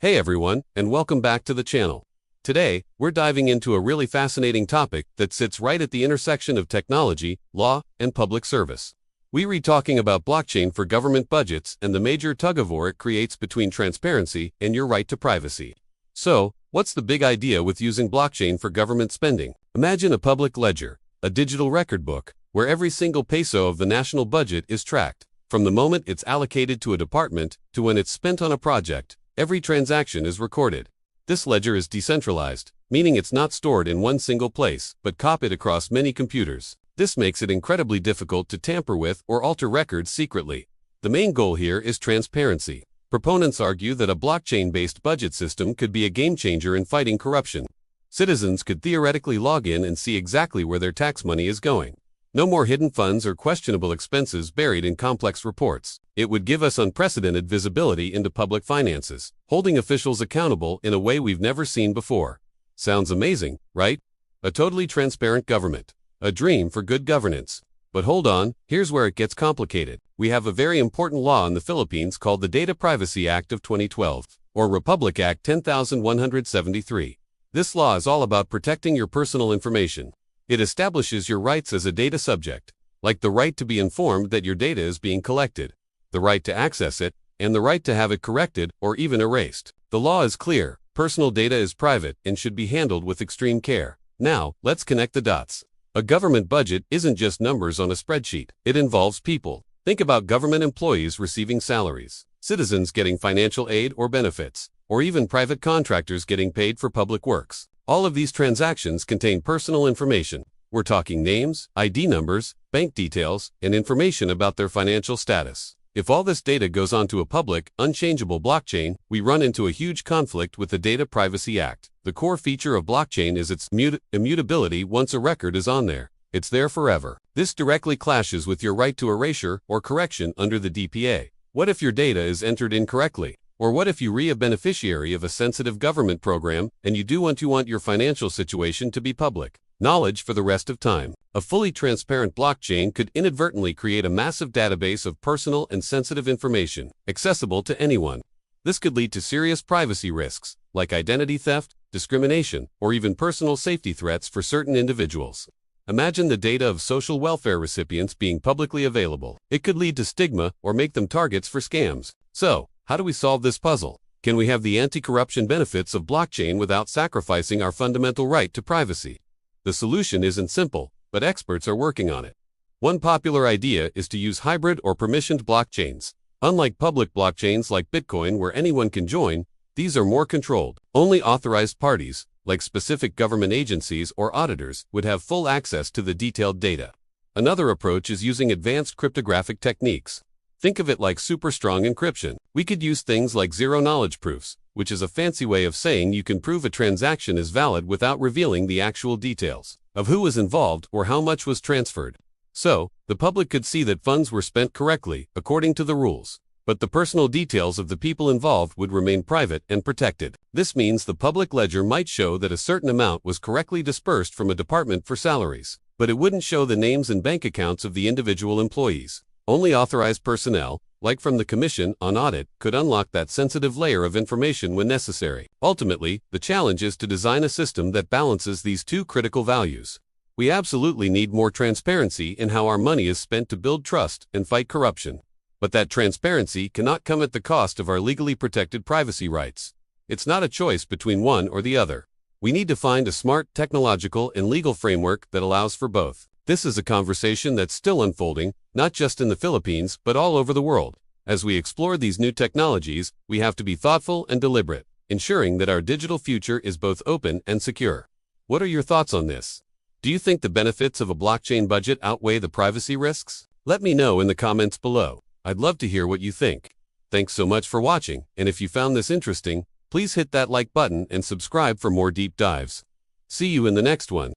Hey everyone, and welcome back to the channel. Today, we're diving into a really fascinating topic that sits right at the intersection of technology, law, and public service. We're talking about blockchain for government budgets and the major tug-of-war it creates between transparency and your right to privacy. So, what's the big idea with using blockchain for government spending? Imagine a public ledger, a digital record book, where every single peso of the national budget is tracked. From the moment it's allocated to a department to when it's spent on a project, every transaction is recorded. This ledger is decentralized, meaning it's not stored in one single place, but copied across many computers. This makes it incredibly difficult to tamper with or alter records secretly. The main goal here is transparency. Proponents argue that a blockchain-based budget system could be a game-changer in fighting corruption. Citizens could theoretically log in and see exactly where their tax money is going. No more hidden funds or questionable expenses buried in complex reports. It would give us unprecedented visibility into public finances, holding officials accountable in a way we've never seen before. Sounds amazing, right? A totally transparent government. A dream for good governance. But hold on, here's where it gets complicated. We have a very important law in the Philippines called the Data Privacy Act of 2012, or Republic Act 10,173. This law is all about protecting your personal information. It establishes your rights as a data subject, like the right to be informed that your data is being collected, the right to access it, and the right to have it corrected or even erased. The law is clear, personal data is private and should be handled with extreme care. Now, let's connect the dots. A government budget isn't just numbers on a spreadsheet. It involves people. Think about government employees receiving salaries, citizens getting financial aid or benefits, or even private contractors getting paid for public works. All of these transactions contain personal information. We're talking names, ID numbers, bank details, and information about their financial status. If all this data goes onto a public, unchangeable blockchain, we run into a huge conflict with the Data Privacy Act. The core feature of blockchain is its immutability. Once a record is on there, it's there forever. This directly clashes with your right to erasure or correction under the DPA. What if your data is entered incorrectly? Or what if you're a beneficiary of a sensitive government program and you want your financial situation to be public knowledge for the rest of time? A fully transparent blockchain could inadvertently create a massive database of personal and sensitive information, accessible to anyone. This could lead to serious privacy risks, like identity theft, discrimination, or even personal safety threats for certain individuals. Imagine the data of social welfare recipients being publicly available. It could lead to stigma or make them targets for scams. So, how do we solve this puzzle? Can we have the anti-corruption benefits of blockchain without sacrificing our fundamental right to privacy? The solution isn't simple, but experts are working on it. One popular idea is to use hybrid or permissioned blockchains. Unlike public blockchains like Bitcoin where anyone can join, these are more controlled. Only authorized parties, like specific government agencies or auditors, would have full access to the detailed data. Another approach is using advanced cryptographic techniques. Think of it like super strong encryption. We could use things like zero-knowledge proofs, which is a fancy way of saying you can prove a transaction is valid without revealing the actual details of who was involved or how much was transferred. So, the public could see that funds were spent correctly, according to the rules. But the personal details of the people involved would remain private and protected. This means the public ledger might show that a certain amount was correctly dispersed from a department for salaries, but it wouldn't show the names and bank accounts of the individual employees. Only authorized personnel, like from the Commission on Audit, could unlock that sensitive layer of information when necessary. Ultimately, the challenge is to design a system that balances these two critical values. We absolutely need more transparency in how our money is spent to build trust and fight corruption. But that transparency cannot come at the cost of our legally protected privacy rights. It's not a choice between one or the other. We need to find a smart technological and legal framework that allows for both. This is a conversation that's still unfolding, not just in the Philippines, but all over the world. As we explore these new technologies, we have to be thoughtful and deliberate, ensuring that our digital future is both open and secure. What are your thoughts on this? Do you think the benefits of a blockchain budget outweigh the privacy risks? Let me know in the comments below. I'd love to hear what you think. Thanks so much for watching, and if you found this interesting, please hit that like button and subscribe for more deep dives. See you in the next one.